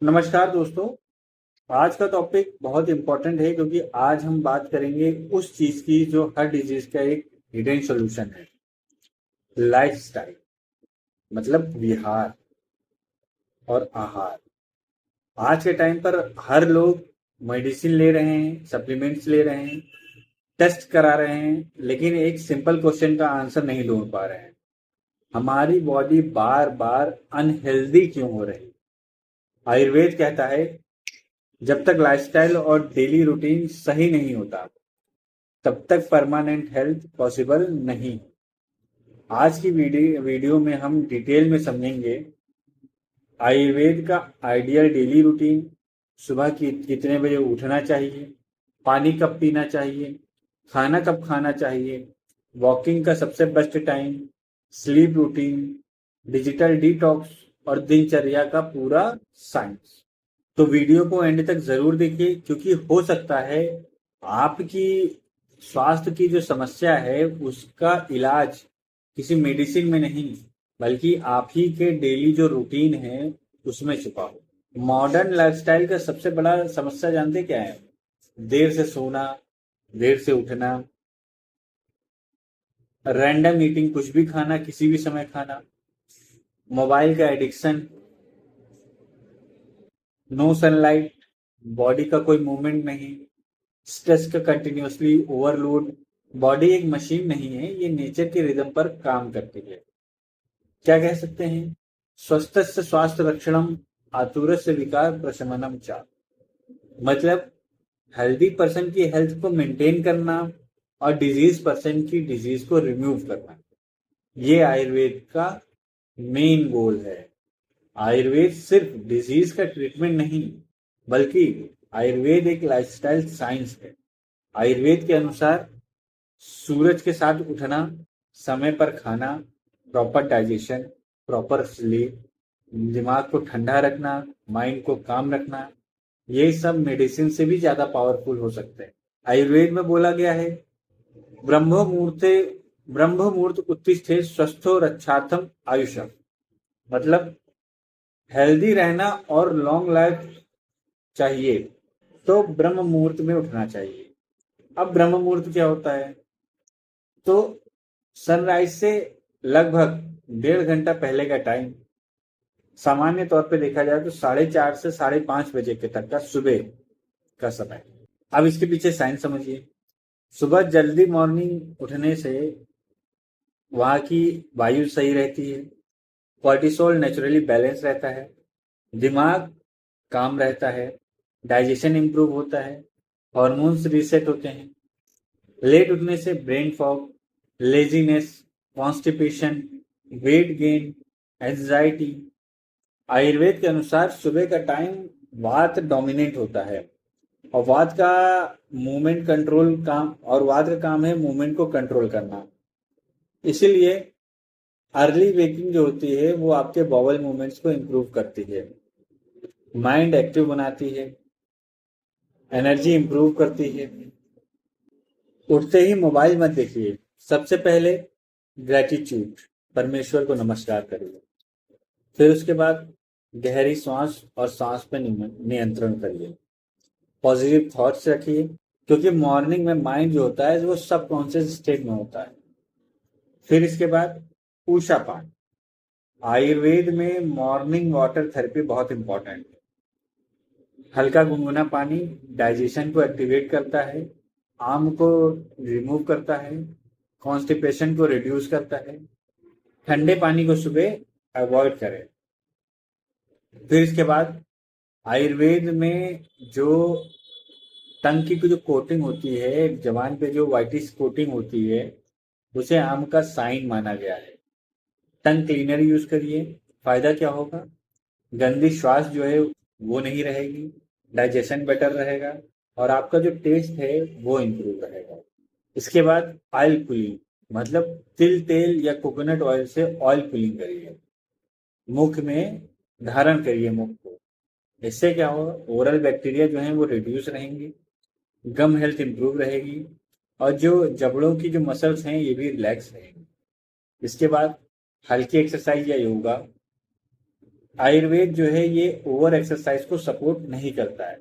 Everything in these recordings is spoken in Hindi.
नमस्कार दोस्तों। आज का टॉपिक बहुत इम्पोर्टेंट है क्योंकि आज हम बात करेंगे उस चीज की जो हर डिजीज का एक हिडन सॉल्यूशन है। लाइफस्टाइल मतलब विहार और आहार। आज के टाइम पर हर लोग मेडिसिन ले रहे हैं, सप्लीमेंट्स ले रहे हैं, टेस्ट करा रहे हैं, लेकिन एक सिंपल क्वेश्चन का आंसर नहीं ढूंढ पा रहे हैं। हमारी बॉडी बार बार अनहेल्दी क्यों हो रही? आयुर्वेद कहता है जब तक लाइफस्टाइल और डेली रूटीन सही नहीं होता तब तक परमानेंट हेल्थ पॉसिबल नहीं। आज की वीडियो में हम डिटेल में समझेंगे आयुर्वेद का आइडियल डेली रूटीन, सुबह की कितने बजे उठना चाहिए, पानी कब पीना चाहिए, खाना कब खाना चाहिए, वॉकिंग का सबसे best time, sleep routine, digital detox और दिनचर्या का पूरा साइंस। तो वीडियो को एंड तक जरूर देखिए क्योंकि हो सकता है आपकी स्वास्थ्य की जो समस्या है उसका इलाज किसी मेडिसिन में नहीं बल्कि आप ही के डेली जो रूटीन है उसमें छुपा हो। मॉडर्न लाइफस्टाइल का सबसे बड़ा समस्या जानते क्या है? देर से सोना, देर से उठना, रैंडम ईटिंग, कुछ भी खाना किसी भी समय खाना, मोबाइल का एडिक्शन, नो सनलाइट, बॉडी का कोई मूवमेंट नहीं, स्ट्रेस का कंटिन्यूअसली ओवरलोड। बॉडी एक मशीन नहीं है, ये नेचर के रिदम पर काम करती है। क्या कह सकते हैं? स्वस्थस्य स्वास्थ्य रक्षणम, आतुरस्य विकार प्रशमनम चा। मतलब हेल्दी पर्सन की हेल्थ को मेंटेन करना और डिजीज पर्सन की डिजीज को रिमूव करना, ये आयुर्वेद का मेन गोल है। आयुर्वेद सिर्फ डिजीज का ट्रीटमेंट नहीं बल्कि आयुर्वेद एक लाइफस्टाइल साइंस है। आयुर्वेद के अनुसार सूरज के साथ उठना, समय पर खाना, प्रॉपर डाइजेशन, प्रॉपर स्लीप, दिमाग को ठंडा रखना, माइंड को काम रखना, ये सब मेडिसिन से भी ज्यादा पावरफुल हो सकते हैं। आयुर्वेद में बोला गया है ब्रह्म मुहूर्ते ब्रह्म मुहूर्त उत्तिष्ठे स्वस्थो रक्षार्थम आयुषम। मतलब हेल्दी रहना और लॉन्ग लाइफ चाहिए तो ब्रह्म मुहूर्त में उठना चाहिए। अब ब्रह्म मुहूर्त क्या होता है? तो सनराइज से लगभग 1.5 घंटा पहले का टाइम, सामान्य तौर पे देखा जाए तो 4:30 से 5:30 बजे के तक का सुबह का समय। अब इसके पीछे साइंस समझिए। सुबह जल्दी मॉर्निंग उठने से वहां की वायु सही रहती है, कॉर्टिसोल नेचुरली बैलेंस रहता है, दिमाग काम रहता है, डाइजेशन इंप्रूव होता है, हॉर्मोन्स रीसेट होते हैं। लेट उठने से brain fog, laziness, constipation, weight gain, anxiety. Ayurveda के अनुसार सुबह का टाइम वात डोमिनेट होता है और वात का काम है मूवमेंट को कंट्रोल करना। इसीलिए अर्ली वेकिंग जो होती है वो आपके बॉवल मूवमेंट्स को इंप्रूव करती है, माइंड एक्टिव बनाती है, एनर्जी इंप्रूव करती है। उठते ही मोबाइल मत देखिए, सबसे पहले ग्रेटिट्यूड, परमेश्वर को नमस्कार करिए। फिर उसके बाद गहरी सांस और सांस पे नियंत्रण करिए। पॉजिटिव थॉट्स रखिए क्योंकि मॉर्निंग में माइंड जो होता है वो सबकॉन्शियस स्टेट में होता है। फिर इसके बाद उषा पान। आयुर्वेद में मॉर्निंग वाटर थेरेपी बहुत इंपॉर्टेंट है। हल्का गुनगुना पानी डाइजेशन को एक्टिवेट करता है, आम को रिमूव करता है, कॉन्स्टिपेशन को रिड्यूस करता है। ठंडे पानी को सुबह अवॉइड करें। फिर इसके बाद आयुर्वेद में जो टंग की जो कोटिंग होती है, जबान पे जो वाइटिस कोटिंग होती है, उसे आम का साइन माना गया है। टंग क्लीनर यूज करिए। फायदा क्या होगा? गंदी श्वास जो है वो नहीं रहेगी, डाइजेशन बेटर रहेगा और आपका जो टेस्ट है वो इम्प्रूव रहेगा। इसके बाद ऑयल पुलिंग, मतलब तिल तेल या कोकोनट ऑयल से ऑयल पुलिंग करिए। मुख में धारण करिए मुख को। इससे क्या होगा? ओरल बैक्टीरिया जो है वो रिड्यूस रहेंगी, गम हेल्थ इंप्रूव रहेगी और जो जबड़ों की जो मसल्स हैं ये भी रिलैक्स रहेंगी। इसके बाद हल्की एक्सरसाइज या योगा, आयुर्वेद जो है ये ओवर एक्सरसाइज को सपोर्ट नहीं करता है।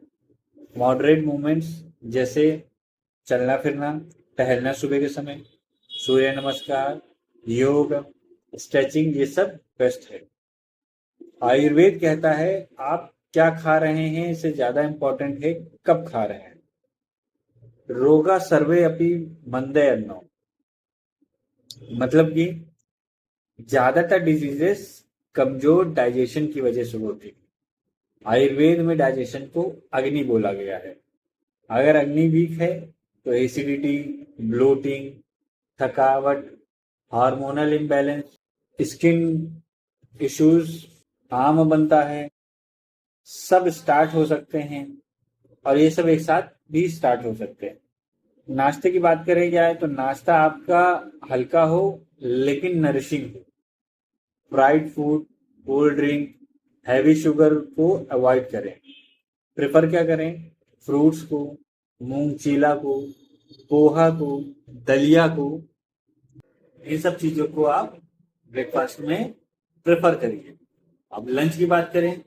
मॉडरेट मूवमेंट्स जैसे चलना फिरना, टहलना सुबह के समय, सूर्य नमस्कार, योग, स्ट्रेचिंग, ये सब बेस्ट है। आयुर्वेद कहता है आप क्या खा रहे हैं इससे ज्यादा इंपॉर्टेंट है कब खा रहे हैं। रोगा सर्वे अपनी मंदे अन्नो, मतलब कि ज्यादातर डिजीजेस कमजोर डाइजेशन की वजह से होती है। आयुर्वेद में डाइजेशन को अग्नि बोला गया है। अगर अग्नि वीक है तो एसिडिटी, ब्लोटिंग, थकावट, हार्मोनल इम्बैलेंस, स्किन इश्यूज आम बनता है। सब स्टार्ट हो सकते हैं और ये सब एक साथ भी स्टार्ट हो सकते हैं। नाश्ते की बात करें क्या है तो नाश्ता आपका हल्का हो लेकिन नरिशिंग हो। Fried food, cold drink, heavy sugar को अवॉइड करें। प्रेफर क्या करें, फ्रूट्स को, मूंग चीला को, पोहा को, दलिया को, इन सब चीजों को आप ब्रेकफास्ट में प्रेफर करिए। अब लंच की बात करें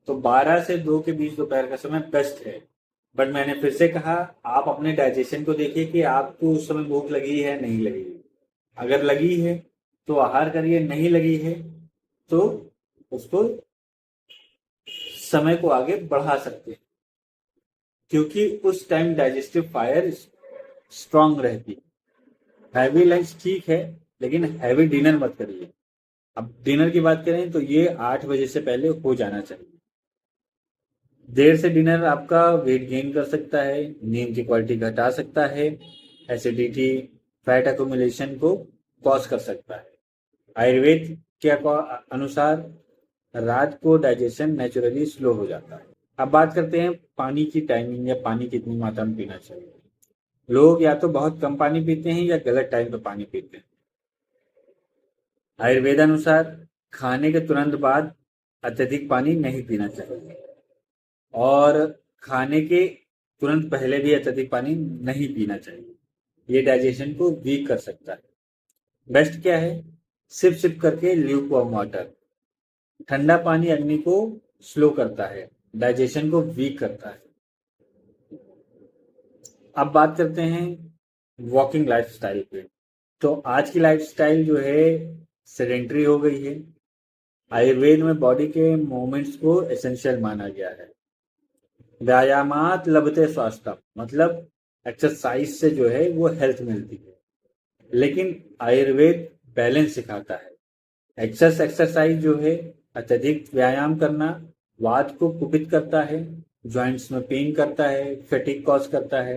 तो 12 से 2 के बीच दोपहर का समय बेस्ट है। बट मैंने फिर से कहा आप अपने डाइजेशन को देखिए कि आपको उस समय भूख लगी है नहीं लगी है। अगर लगी है तो आहार करिए, नहीं लगी है तो उसको समय को आगे बढ़ा सकते हैं, क्योंकि उस टाइम डाइजेस्टिव फायर स्ट्रांग रहती है। हैवी लंच ठीक है लेकिन हैवी डिनर मत करिए। अब डिनर की बात करें तो ये 8 बजे से पहले हो जाना चाहिए। देर से डिनर आपका वेट गेन कर सकता है, नींद की क्वालिटी घटा सकता है, एसिडिटी, फैट अकोमुलेशन को कॉज कर सकता है। आयुर्वेद के अनुसार रात को डाइजेशन नेचुरली स्लो हो जाता है। अब बात करते हैं पानी की टाइमिंग या पानी कितनी मात्रा में पीना चाहिए। लोग या तो बहुत कम पानी पीते हैं या गलत टाइम पर पानी पीते हैं। आयुर्वेद अनुसार खाने के तुरंत बाद अत्यधिक पानी नहीं पीना चाहिए और खाने के तुरंत पहले भी अत्यधिक पानी नहीं पीना चाहिए। ये डाइजेशन को वीक कर सकता है। बेस्ट क्या है, सिप सिप करके ल्यूक वार्म वाटर। ठंडा पानी अग्नि को स्लो करता है, डाइजेशन को वीक करता है। अब बात करते हैं वॉकिंग लाइफस्टाइल पे। तो आज की लाइफस्टाइल जो है सेडेंट्री हो गई है। आयुर्वेद में बॉडी के मूवमेंट्स को एसेंशियल माना गया है। व्यायामात लभते स्वास्थ्य, मतलब एक्सरसाइज से जो है वो हेल्थ मिलती है। लेकिन आयुर्वेद बैलेंस सिखाता है। एक्सरसाइज जो है, अत्यधिक व्यायाम करना वात को कुपित करता है, जॉइंट्स में पेन करता है, फैटिग कॉज करता है,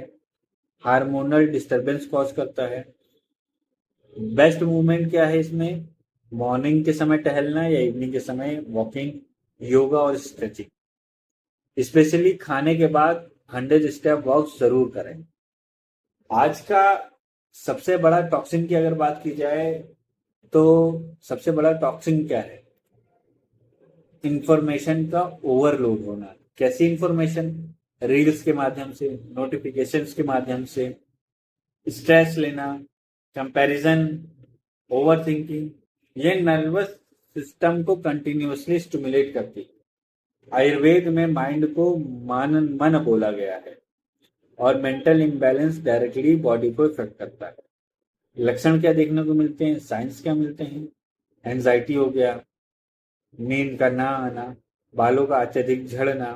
हार्मोनल डिस्टरबेंस कॉज करता है। बेस्ट मूवमेंट क्या है इसमें, मॉर्निंग के समय टहलना या इवनिंग के समय वॉकिंग, योगा और स्ट्रेचिंग। स्पेशली खाने के बाद 100 स्टेप वॉक जरूर करें। आज का सबसे बड़ा टॉक्सिन की अगर बात की जाए तो सबसे बड़ा टॉक्सिन क्या है, इंफॉर्मेशन का ओवरलोड होना। कैसी इंफॉर्मेशन, रील्स के माध्यम से, नोटिफिकेशंस के माध्यम से, स्ट्रेस लेना, कंपैरिजन, ओवर थिंकिंग, ये नर्वस सिस्टम को कंटिन्यूअसली स्टिमुलेट करती है। आयुर्वेद में माइंड को मन बोला गया है और मेंटल इम्बैलेंस डायरेक्टली बॉडी को इफेक्ट करता है। लक्षण क्या देखने को मिलते हैं, साइंस क्या मिलते हैं, एंजाइटी हो गया, नींद का ना आना, बालों का अत्यधिक झड़ना,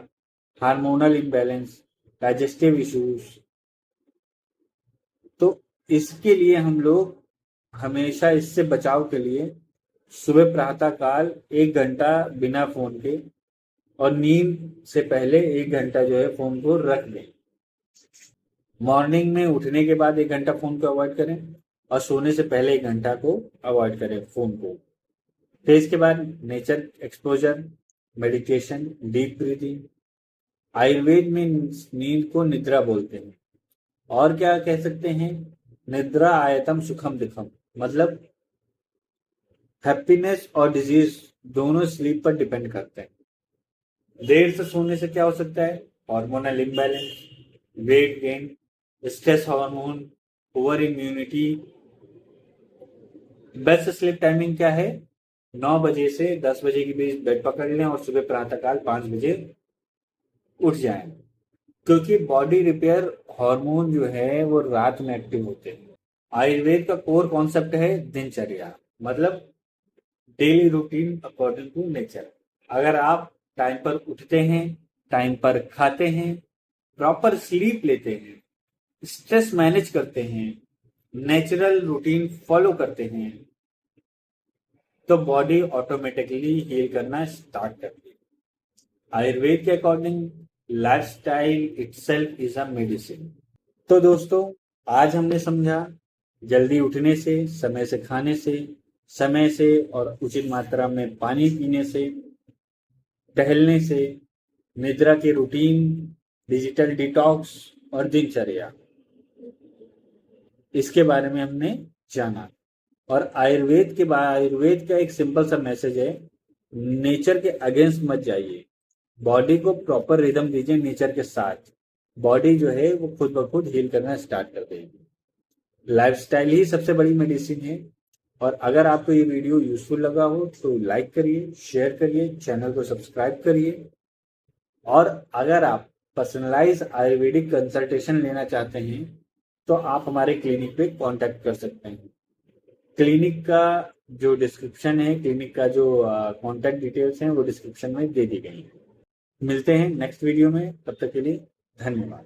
हार्मोनल इम्बैलेंस, डाइजेस्टिव इश्यूज। तो इसके लिए हम लोग हमेशा इससे बचाव के लिए सुबह प्रातः काल 1 घंटा बिना फोन के और नींद से पहले 1 घंटा जो है फोन को रख दें। मॉर्निंग में उठने के बाद 1 घंटा फोन को अवॉइड करें और सोने से पहले 1 घंटा को अवॉइड करें फोन को। फिर इसके बाद nature exposure, meditation, deep breathing. Ayurveda में नींद को निद्रा बोलते हैं और क्या कह सकते हैं, निद्रा आयतम सुखम दिखम, मतलब हैप्पीनेस और डिजीज दोनों स्लीप पर डिपेंड करते हैं। देर से सोने से क्या हो सकता है, hormonal imbalance, weight gain, stress hormone, poor immunity. Best sleep timing क्या है, 9 बजे से 10 बजे के बीच बेड पकड़ लें और सुबह प्रातःकाल 5 बजे उठ जाएं, क्योंकि बॉडी रिपेयर हार्मोन जो है वो रात में एक्टिव होते हैं। आयुर्वेद का कोर कॉन्सेप्ट है दिनचर्या, मतलब daily routine according to nature. अगर आप टाइम पर उठते हैं, टाइम पर खाते हैं, प्रॉपर स्लीप लेते हैं, स्ट्रेस मैनेज करते हैं, नेचुरल रूटीन फॉलो करते हैं, तो बॉडी ऑटोमेटिकली हील करना स्टार्ट करती है। आयुर्वेद के according lifestyle itself is a medicine. तो दोस्तों, आज हमने समझा जल्दी उठने से, समय से खाने से, समय से और उचित मात्रा में पानी पीने से, टहलने से, निद्रा की रूटीन, डिजिटल डिटॉक्स और दिनचर्या, इसके बारे में हमने जाना। और आयुर्वेद का एक सिंपल सा मैसेज है, नेचर के अगेंस्ट मत जाइए, बॉडी को प्रॉपर रिदम दीजिए नेचर के साथ। बॉडी जो है वो खुद ब खुद हील करना स्टार्ट कर देगी। लाइफस्टाइल ही सबसे बड़ी मेडिसिन है। और अगर आपको ये वीडियो यूजफुल लगा हो तो लाइक करिए, शेयर करिए, चैनल को सब्सक्राइब करिए। और अगर आप पर्सनलाइज आयुर्वेदिक कंसल्टेशन लेना चाहते हैं तो आप हमारे क्लिनिक पे कांटेक्ट कर सकते हैं। क्लिनिक का जो डिस्क्रिप्शन है, क्लिनिक का जो कांटेक्ट डिटेल्स हैं वो डिस्क्रिप्शन में दे दी गई हैं। मिलते हैं नेक्स्ट वीडियो में, तब तक के लिए धन्यवाद।